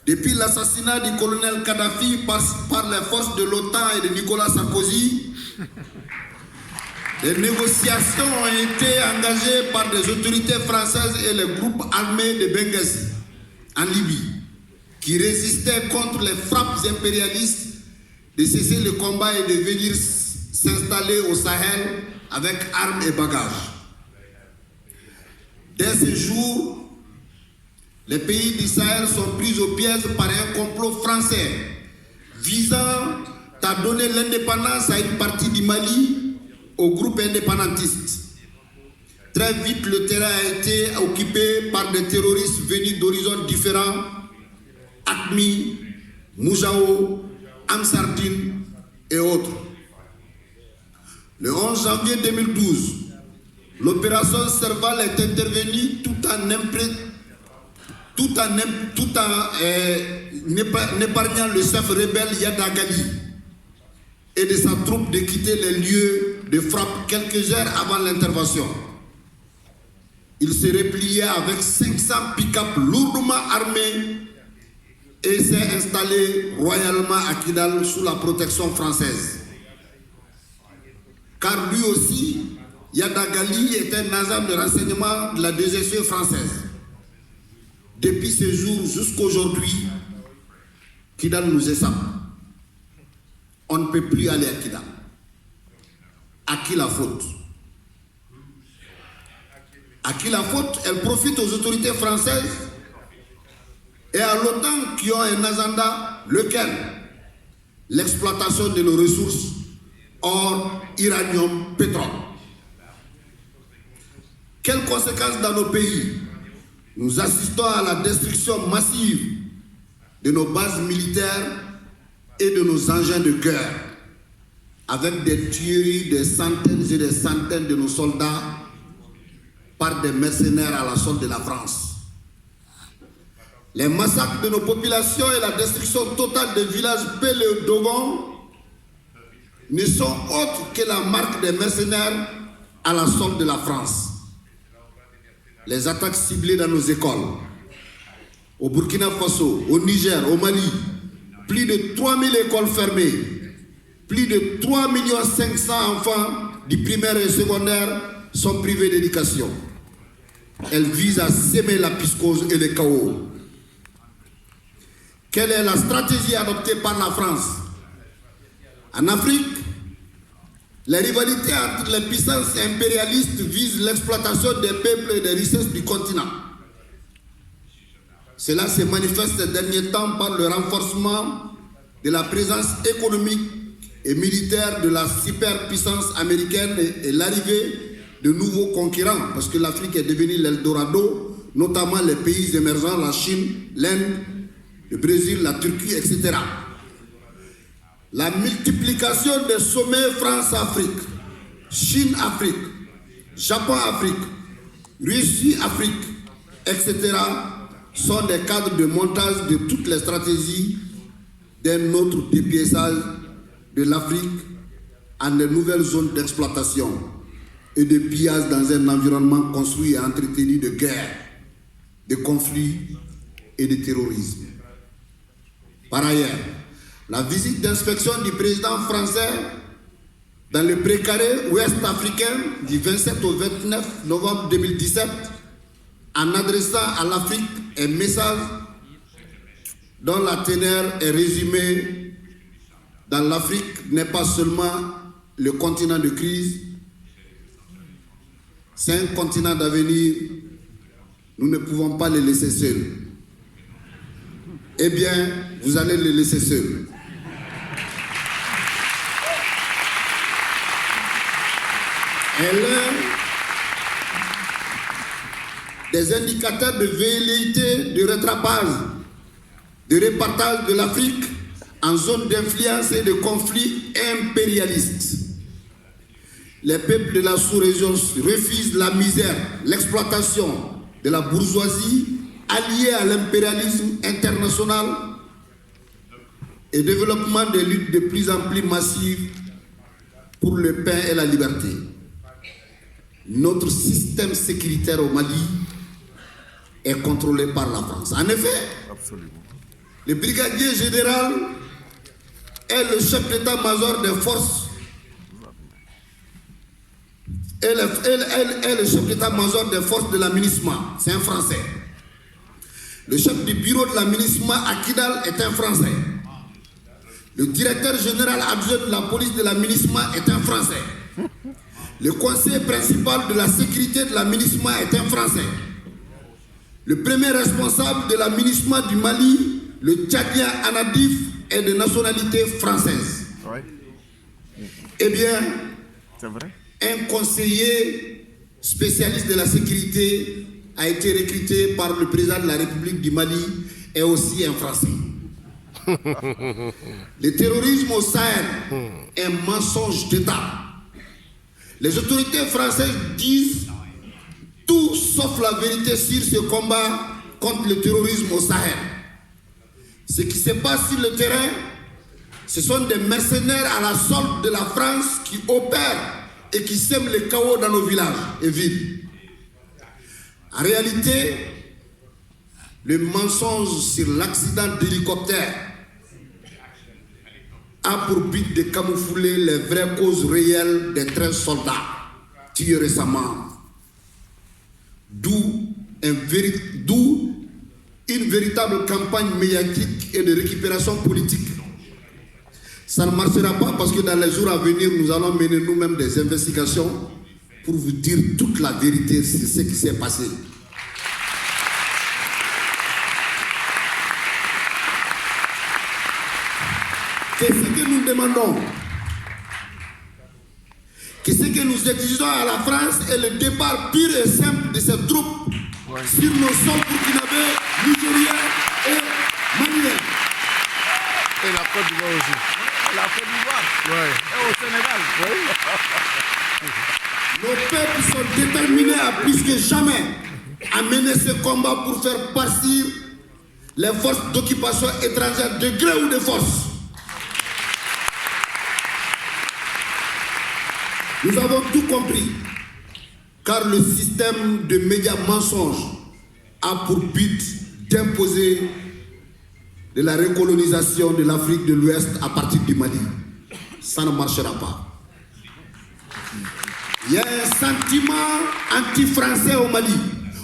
Depuis l'assassinat du colonel Kadhafi par les forces de l'OTAN et de Nicolas Sarkozy, les négociations ont été engagées par des autorités françaises et les groupes armés de Benghazi, en Libye, qui résistaient contre les frappes impérialistes de cesser le combat et de venir s'installer au Sahel avec armes et bagages. Dès ce jour, les pays du Sahel sont pris au piège par un complot français visant à donner l'indépendance à une partie du Mali au groupe indépendantiste. Très vite, le terrain a été occupé par des terroristes venus d'horizons différents, AQMI, Moujao, Ansardine et autres. Le 11 janvier 2012, l'opération Serval est intervenue tout en épargnant le chef rebelle Yada Gali et de sa troupe de quitter les lieux de frappe quelques heures avant l'intervention. Il se repliait avec 500 pick-up lourdement armés et s'est installé royalement à Kidal sous la protection française. Car lui aussi, Yada Gali est un agent de renseignement de la DGSE française. Depuis ce jour jusqu'à aujourd'hui, Kidal nous échappe. On ne peut plus aller à Kidal. À qui la faute? À qui la faute? Elle profite aux autorités françaises et à l'OTAN qui ont un agenda, lequel? L'exploitation de nos ressources, or, uranium, pétrole. Quelles conséquences dans nos pays? Nous assistons à la destruction massive de nos bases militaires et de nos engins de guerre, avec des tueries de centaines et des centaines de nos soldats par des mercenaires à la solde de la France. Les massacres de nos populations et la destruction totale des villages Péléo-Dogon ne sont autres que la marque des mercenaires à la solde de la France. Les attaques ciblées dans nos écoles, au Burkina Faso, au Niger, au Mali, plus de 3000 écoles fermées, plus de 3 500 000 enfants du primaire et secondaire sont privés d'éducation. Elles visent à s'aimer la piscose et le chaos. Quelle est la stratégie adoptée par la France? En Afrique, les rivalités entre les puissances impérialistes visent l'exploitation des peuples et des richesses du continent. Cela se manifeste ces derniers temps par le renforcement de la présence économique et militaire de la superpuissance américaine et l'arrivée de nouveaux concurrents, parce que l'Afrique est devenue l'Eldorado, notamment les pays émergents, la Chine, l'Inde, le Brésil, la Turquie, etc. La multiplication des sommets France-Afrique, Chine-Afrique, Japon-Afrique, Russie-Afrique, etc. sont des cadres de montage de toutes les stratégies d'un autre dépiéçage de l'Afrique en de nouvelles zones d'exploitation et de pillage dans un environnement construit et entretenu de guerre, de conflits et de terrorisme. Par ailleurs, la visite d'inspection du président français dans le précaré ouest africain du 27 au 29 novembre 2017 en adressant à l'Afrique un message dont la teneur est résumée dans l'Afrique n'est pas seulement le continent de crise, c'est un continent d'avenir, nous ne pouvons pas les laisser seuls. Eh bien, vous allez les laisser seuls. Et l'un des indicateurs de velléité de rattrapage, de répartage de l'Afrique en zone d'influence et de conflits impérialistes. Les peuples de la sous-région refusent la misère, l'exploitation de la bourgeoisie alliée à l'impérialisme international et développement des luttes de plus en plus massives pour le pain et la liberté. Notre système sécuritaire au Mali est contrôlé par la France. En effet, Le brigadier général est le chef d'état-major des forces. Elle est le chef d'état-major des forces de la MINUSMA, c'est un Français. Le chef du bureau de la MINUSMA à Kidal est un Français. Le directeur général adjoint de la police de la MINUSMA est un Français. Le conseiller principal de la sécurité de la MINUSMA est un Français. Le premier responsable de la MINUSMA du Mali, le Tchadien Anadif, est de nationalité française. Ouais. Eh bien, C'est vrai? un conseiller spécialiste de la sécurité a été recruté par le président de la République du Mali et aussi un Français. Le terrorisme au Sahel est un mensonge d'État. Les autorités françaises disent tout sauf la vérité sur ce combat contre le terrorisme au Sahel. Ce qui se passe sur le terrain, ce sont des mercenaires à la solde de la France qui opèrent et qui sèment le chaos dans nos villages et villes. En réalité, le mensonge sur l'accident d'hélicoptère a pour but de camoufler les vraies causes réelles des 13 soldats tués récemment. D'où une véritable campagne médiatique et de récupération politique. Ça ne marchera pas parce que dans les jours à venir, nous allons mener nous-mêmes des investigations pour vous dire toute la vérité sur ce qui s'est passé. Qu'est-ce que nous demandons? Qu'est-ce que nous exigeons à la France est le départ pur et simple de ces troupes sur nos sols burkinabés, nigériens et maliens. Et la Côte d'Ivoire aussi. La Côte d'Ivoire Ouais. et au Sénégal. Nos peuples sont déterminés à plus que jamais à mener ce combat pour faire partir les forces d'occupation étrangères de gré ou de force. Nous avons tout compris, car le système de médias mensonges a pour but d'imposer de la recolonisation de l'Afrique de l'Ouest à partir du Mali. Ça ne marchera pas. Il y a un sentiment anti-français au Mali,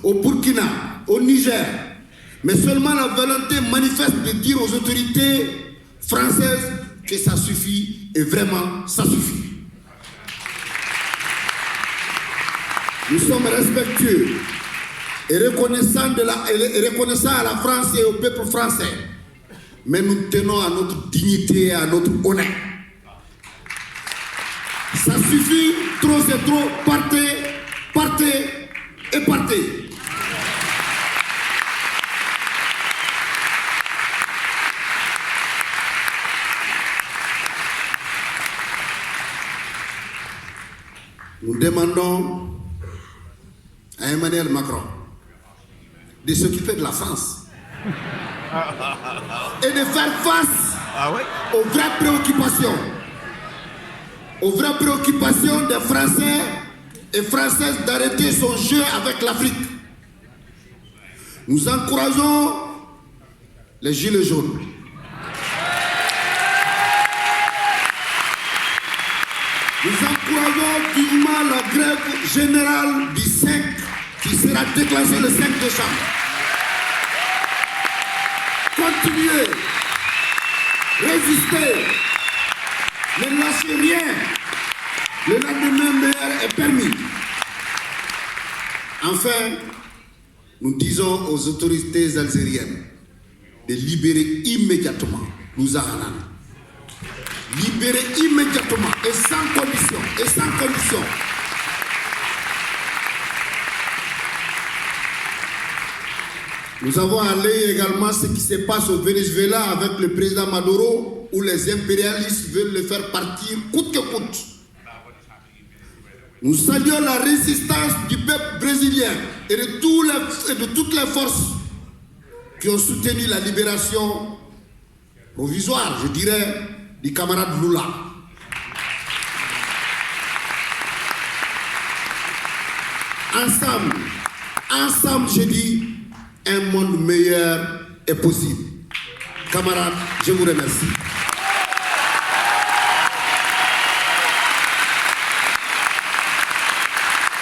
au Burkina, au Niger, mais seulement la volonté manifeste de dire aux autorités françaises que ça suffit, et vraiment ça suffit. Nous sommes respectueux et reconnaissants à la France et au peuple français, mais nous tenons à notre dignité et à notre honneur. Ça suffit, trop c'est trop, partez, partez et partez. Nous demandons à Emmanuel Macron de s'occuper de la France et de faire face aux vraies préoccupations des Français et Françaises d'arrêter son jeu avec l'Afrique. Nous encourageons les Gilets jaunes. Nous encourageons vivement la grève générale du 5 qui sera déclenchée le 5 décembre. Continuez, résistez, ne lâchez rien. Le lendemain meilleur est permis. Enfin, nous disons aux autorités algériennes de libérer immédiatement Louza-Hanan. Libérer immédiatement et sans condition, et sans condition. Nous avons allé également ce qui se passe au Venezuela avec le président Maduro, où les impérialistes veulent le faire partir coûte que coûte. Nous saluons la résistance du peuple brésilien et de toutes les forces qui ont soutenu la libération provisoire, je dirais, du camarade Lula. Ensemble, je dis, un monde meilleur est possible. Camarades, je vous remercie.